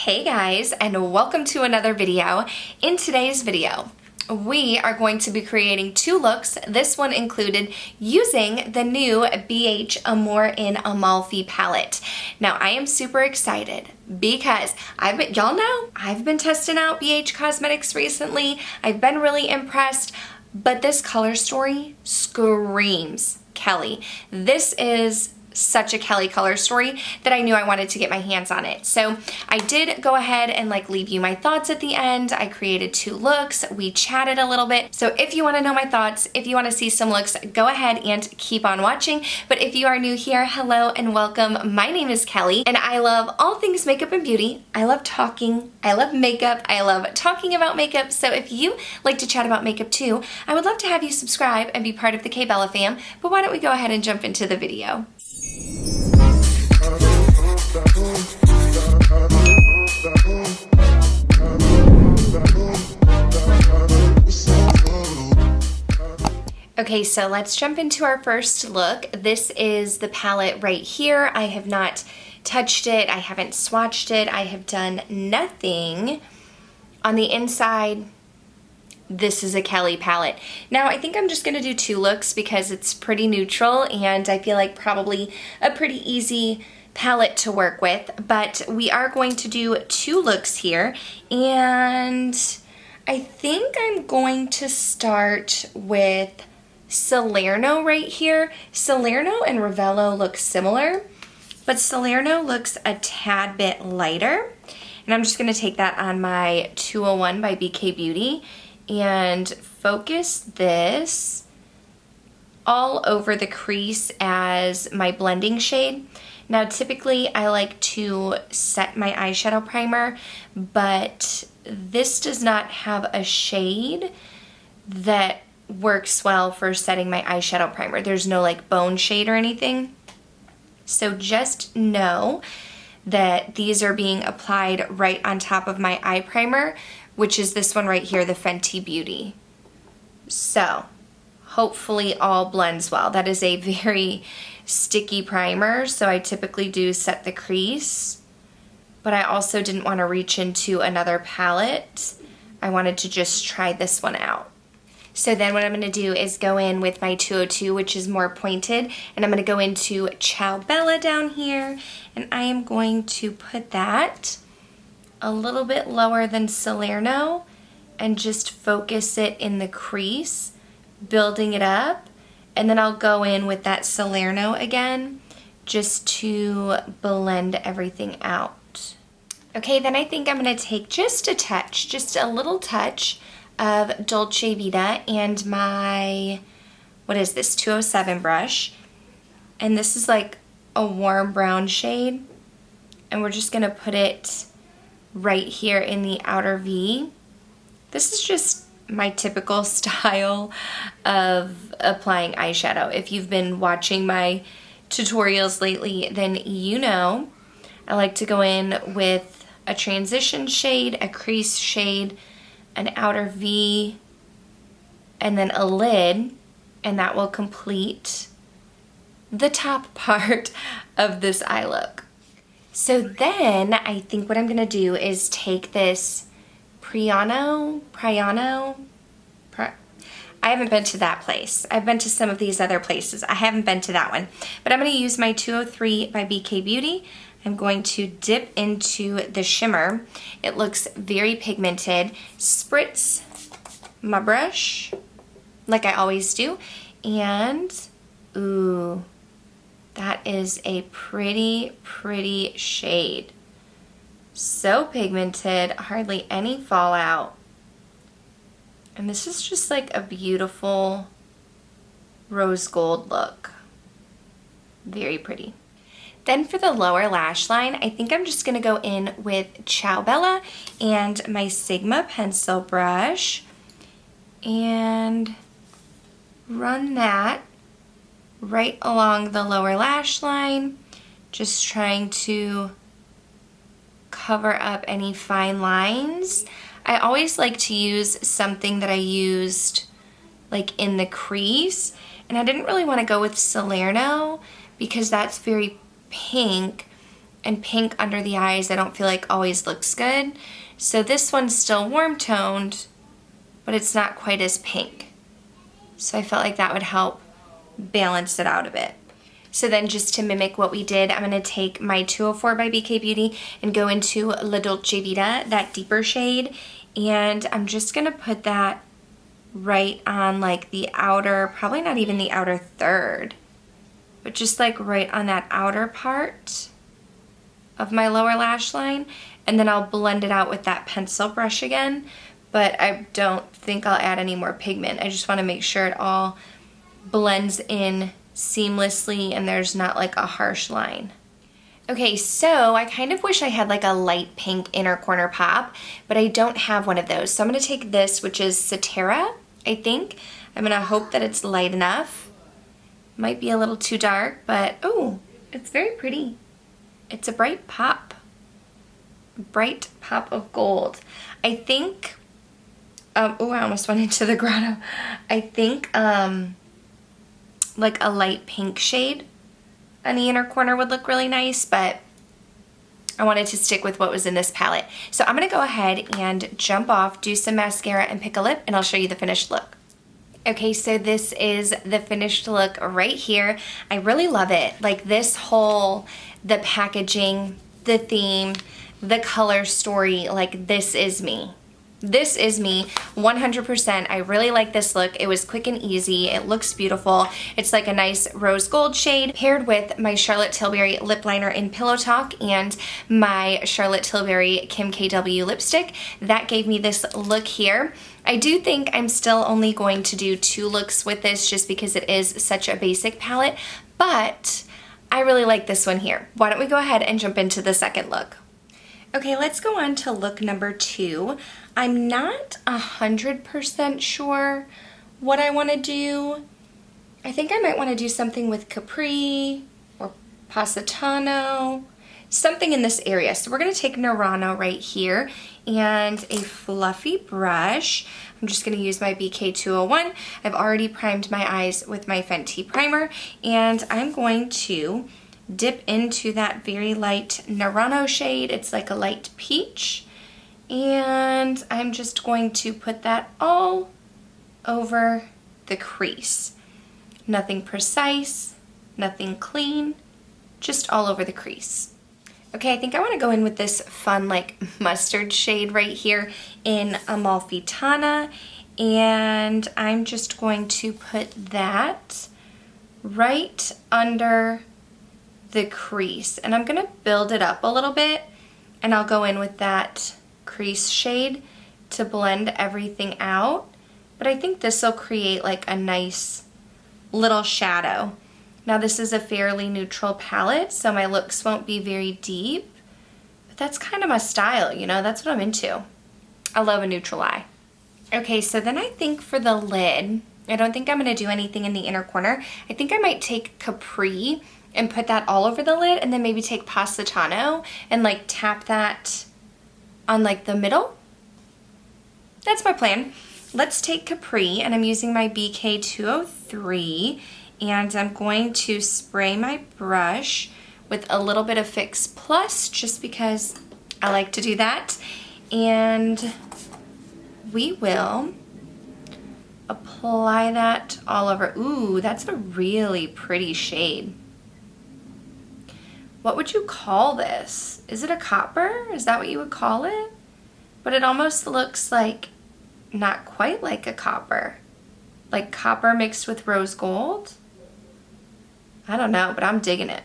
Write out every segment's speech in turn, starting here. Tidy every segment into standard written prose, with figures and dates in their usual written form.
Hey guys, and welcome to another video. In today's video, we are going to be creating two looks, this one included, using the new BH Amore in Amalfi palette. Now I am super excited because y'all know I've been testing out BH Cosmetics recently. I've been really impressed, but this color story screams Kelly. This is such a Kelly color story that I knew I wanted to get my hands on it. So I did go ahead and leave you my thoughts at the end. I created two looks. We chatted a little bit. So if you want to know my thoughts, if you want to see some looks, go ahead and keep on watching. But if you are new here, hello and welcome. My name is Kelly and I love all things makeup and beauty. I love talking. I love makeup. I love talking about makeup. So if you like to chat about makeup too, I would love to have you subscribe and be part of the K-Bella fam. But why don't we go ahead and jump into the video. Okay, so let's jump into our first look. This is the palette right here. I have not touched it. I haven't swatched it. I have done nothing. On the inside, this is a Kelly palette. Now I think I'm just gonna do two looks because it's pretty neutral and I feel like probably a pretty easy palette to work with, but we are going to do two looks here, and I think I'm going to start with Salerno right here. Salerno and Ravello look similar, but Salerno looks a tad bit lighter, and I'm just gonna take that on my 201 by BK Beauty and focus this all over the crease as my blending shade. Now typically I like to set my eyeshadow primer, but this does not have a shade that works well for setting my eyeshadow primer. There's no bone shade or anything. So just know that these are being applied right on top of my eye primer, which is this one right here, the Fenty Beauty. So hopefully all blends well. That is a very sticky primer, so I typically do set the crease, but I also didn't want to reach into another palette. I wanted to just try this one out. So then what I'm going to do is go in with my 202, which is more pointed, and I'm going to go into Ciao Bella down here, and I am going to put that a little bit lower than Salerno and just focus it in the crease, building it up. And then I'll go in with that Salerno again just to blend everything out. Okay, then I think I'm going to take just a little touch of Dolce Vita and my, what is this, 207 brush. And this is like a warm brown shade. And we're just going to put it right here in the outer V. This is just my typical style of applying eyeshadow. If you've been watching my tutorials lately, then you know I like to go in with a transition shade, a crease shade, an outer V, and then a lid, and that will complete the top part of this eye look. So then I think what I'm gonna do is take this Priano, I haven't been to that place. I've been to some of these other places. I haven't been to that one. But I'm going to use my 203 by BK Beauty. I'm going to dip into the shimmer. It looks very pigmented. Spritz my brush like I always do. And, ooh, that is a pretty shade. So pigmented, hardly any fallout. And this is just like a beautiful rose gold look. Very pretty. Then for the lower lash line, I think I'm just gonna go in with Ciao Bella and my Sigma pencil brush and run that right along the lower lash line, just trying to cover up any fine lines. I always like to use something that I used in the crease, and I didn't really want to go with Salerno because that's very pink, and pink under the eyes I don't feel like always looks good. So this one's still warm toned, but it's not quite as pink. So I felt like that would help balance it out a bit. So then just to mimic what we did, I'm gonna take my 204 by BK Beauty and go into La Dolce Vita, that deeper shade, and I'm just gonna put that right on like the outer, probably not even the outer third, but just like right on that outer part of my lower lash line, and then I'll blend it out with that pencil brush again, but I don't think I'll add any more pigment. I just wanna make sure it all blends in seamlessly and there's not like a harsh line. Okay, so I kind of wish I had like a light pink inner corner pop, but I don't have one of those. So I'm gonna take this, which is Cetera, I think. I'm gonna hope that it's light enough. Might be a little too dark, but oh, it's very pretty. It's a bright pop of gold. I think, oh, I almost went into the grotto. I think like a light pink shade on the inner corner would look really nice, but I wanted to stick with what was in this palette. So I'm gonna go ahead and jump off, do some mascara and pick a lip, and I'll show you the finished look. Okay, so this is the finished look right here. I really love it. Like this whole, the packaging, the theme, the color story, like this is me. This is me, 100%. I really like this look. It was quick and easy. It looks beautiful. It's like a nice rose gold shade paired with my Charlotte Tilbury lip liner in Pillow Talk and my Charlotte Tilbury Kim KW lipstick. That gave me this look here. I do think I'm still only going to do 2 looks with this just because it is such a basic palette, but I really like this one here. Why don't we go ahead and jump into the second look? Okay, let's go on to look number 2. I'm not 100% sure what I want to do. I think I might want to do something with Capri or Positano, something in this area. So we're going to take Murano right here and a fluffy brush. I'm just going to use my BK201. I've already primed my eyes with my Fenty primer, and I'm going to dip into that very light Murano shade. It's like a light peach. And I'm just going to put that all over the crease. Nothing precise, nothing clean, just all over the crease. Okay, I think I want to go in with this fun like mustard shade right here in Amalfi, and I'm just going to put that right under the crease, and I'm gonna build it up a little bit, and I'll go in with that crease shade to blend everything out. But I think this will create like a nice little shadow. Now this is a fairly neutral palette, so my looks won't be very deep, but that's kind of my style, you know, that's what I'm into. I love a neutral eye. Okay, so then I think for the lid, I don't think I'm gonna do anything in the inner corner. I think I might take Capri and put that all over the lid, and then maybe take Positano and like tap that on like the middle. That's my plan. Let's take Capri, and I'm using my BK203, and I'm going to spray my brush with a little bit of Fix Plus just because I like to do that. And we will apply that all over. Ooh, that's a really pretty shade. What would you call this? Is it a copper? Is that what you would call it? But it almost looks like not quite like a copper. Like copper mixed with rose gold? I don't know, but I'm digging it.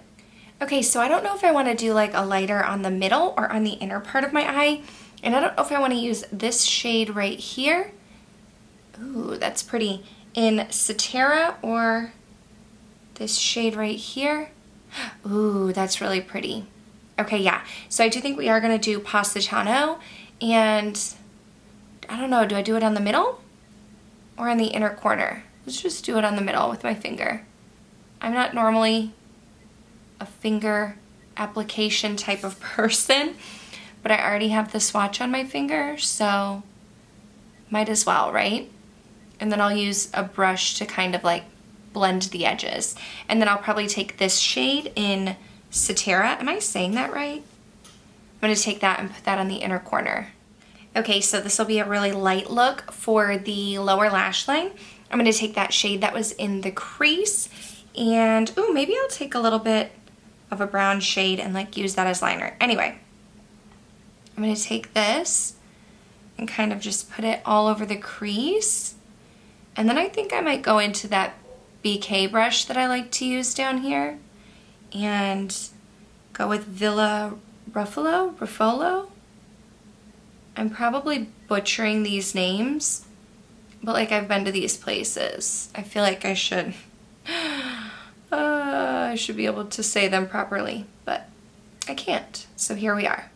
Okay, so I don't know if I want to do like a lighter on the middle or on the inner part of my eye. And I don't know if I want to use this shade right here. Ooh, that's pretty. In Cetera or this shade right here. Ooh, that's really pretty. Okay, yeah. So I do think we are going to do Positano, and I don't know, do I do it on the middle or on the inner corner? Let's just do it on the middle with my finger. I'm not normally a finger application type of person, but I already have the swatch on my finger, so might as well, right? And then I'll use a brush to kind of like blend the edges. And then I'll probably take this shade in Cetera. Am I saying that right? I'm gonna take that and put that on the inner corner. Okay, so this will be a really light look for the lower lash line. I'm gonna take that shade that was in the crease and, ooh, maybe I'll take a little bit of a brown shade and like use that as liner. Anyway, I'm gonna take this and kind of just put it all over the crease. And then I think I might go into that BK brush that I like to use down here and go with Villa Ruffolo? I'm probably butchering these names, but like I've been to these places. I feel like I should be able to say them properly, but I can't. So here we are.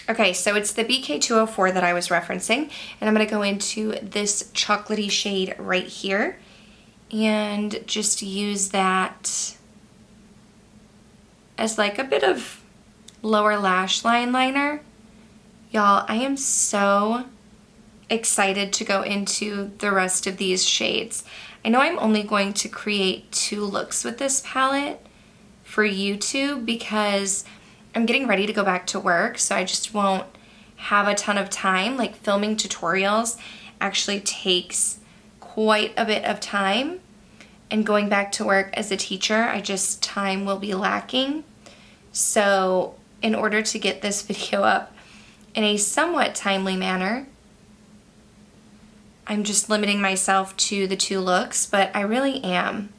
Okay, so it's the BK204 that I was referencing, and I'm gonna go into this chocolatey shade right here and just use that as like a bit of lower lash line liner. Y'all, I am so excited to go into the rest of these shades. I know I'm only going to create 2 looks with this palette for YouTube because I'm getting ready to go back to work, so I just won't have a ton of time. Like filming tutorials actually takes quite a bit of time, and going back to work as a teacher, time will be lacking. So in order to get this video up in a somewhat timely manner, I'm just limiting myself to the 2 looks, but I really am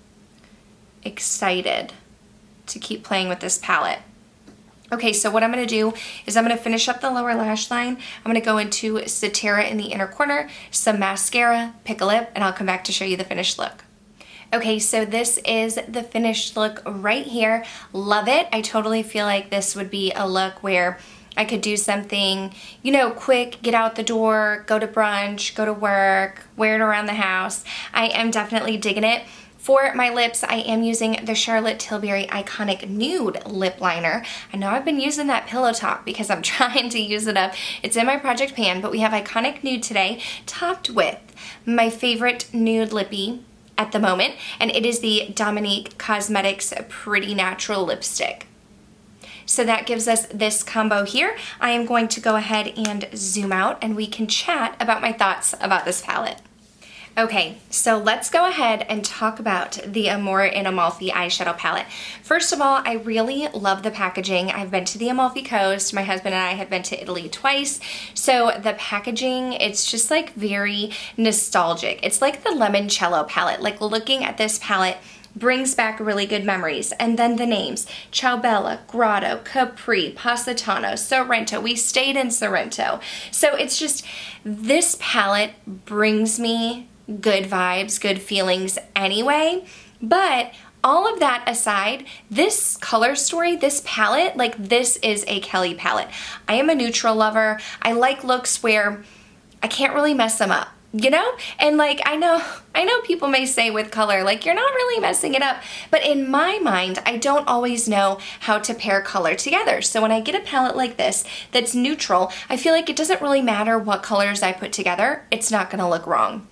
excited to keep playing with this palette. Okay, so what I'm gonna do is I'm gonna finish up the lower lash line. I'm gonna go into Cetera in the inner corner, some mascara, pick a lip, and I'll come back to show you the finished look. Okay, so this is the finished look right here. Love it. I totally feel like this would be a look where I could do something, you know, quick, get out the door, go to brunch, go to work, wear it around the house. I am definitely digging it. For my lips, I am using the Charlotte Tilbury Iconic Nude Lip Liner. I know I've been using that Pillow Talk because I'm trying to use it up. It's in my project pan, but we have Iconic Nude today, topped with my favorite nude lippy at the moment, and it is the Dominique Cosmetics Pretty Natural Lipstick. So that gives us this combo here. I am going to go ahead and zoom out and we can chat about my thoughts about this palette. Okay, so let's go ahead and talk about the Amore in Amalfi eyeshadow palette. First of all, I really love the packaging. I've been to the Amalfi Coast. My husband and I have been to Italy twice. So the packaging, it's just like very nostalgic. It's like the Limoncello palette. Like looking at this palette brings back really good memories. And then the names, Ciao Bella, Grotto, Capri, Positano, Sorrento. We stayed in Sorrento. So it's just, this palette brings me good vibes, good feelings anyway. But all of that aside, this color story, this palette, like this is a Kelly palette. I am a neutral lover. I like looks where I can't really mess them up, you know? And like, I know people may say with color, like you're not really messing it up, but in my mind, I don't always know how to pair color together. So when I get a palette like this, that's neutral, I feel like it doesn't really matter what colors I put together, it's not gonna look wrong.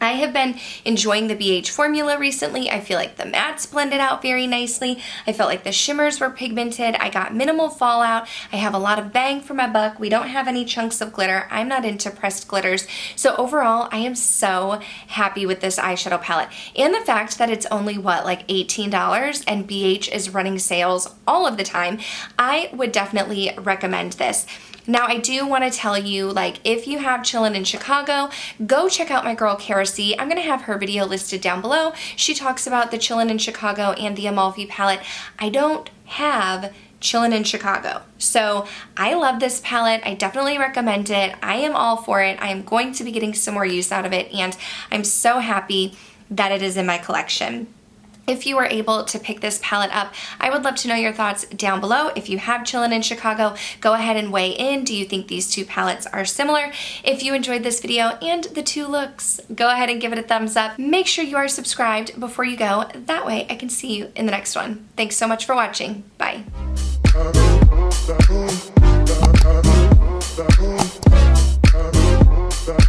I have been enjoying the BH formula recently. I feel like the mattes blended out very nicely. I felt like the shimmers were pigmented. I got minimal fallout. I have a lot of bang for my buck. We don't have any chunks of glitter. I'm not into pressed glitters. So overall, I am so happy with this eyeshadow palette. And the fact that it's only, what, like $18 and BH is running sales all of the time, I would definitely recommend this. Now, I do want to tell you, like, if you have chillin' in Chicago, go check out my girl, Kara C. I'm going to have her video listed down below. She talks about the chillin' in Chicago and the Amalfi palette. I don't have chillin' in Chicago. So I love this palette. I definitely recommend it. I am all for it. I am going to be getting some more use out of it, and I'm so happy that it is in my collection. If you were able to pick this palette up, I would love to know your thoughts down below. If you have chillin' in Chicago, go ahead and weigh in. Do you think these two palettes are similar? If you enjoyed this video and the 2 looks, go ahead and give it a thumbs up. Make sure you are subscribed before you go. That way I can see you in the next one. Thanks so much for watching. Bye. That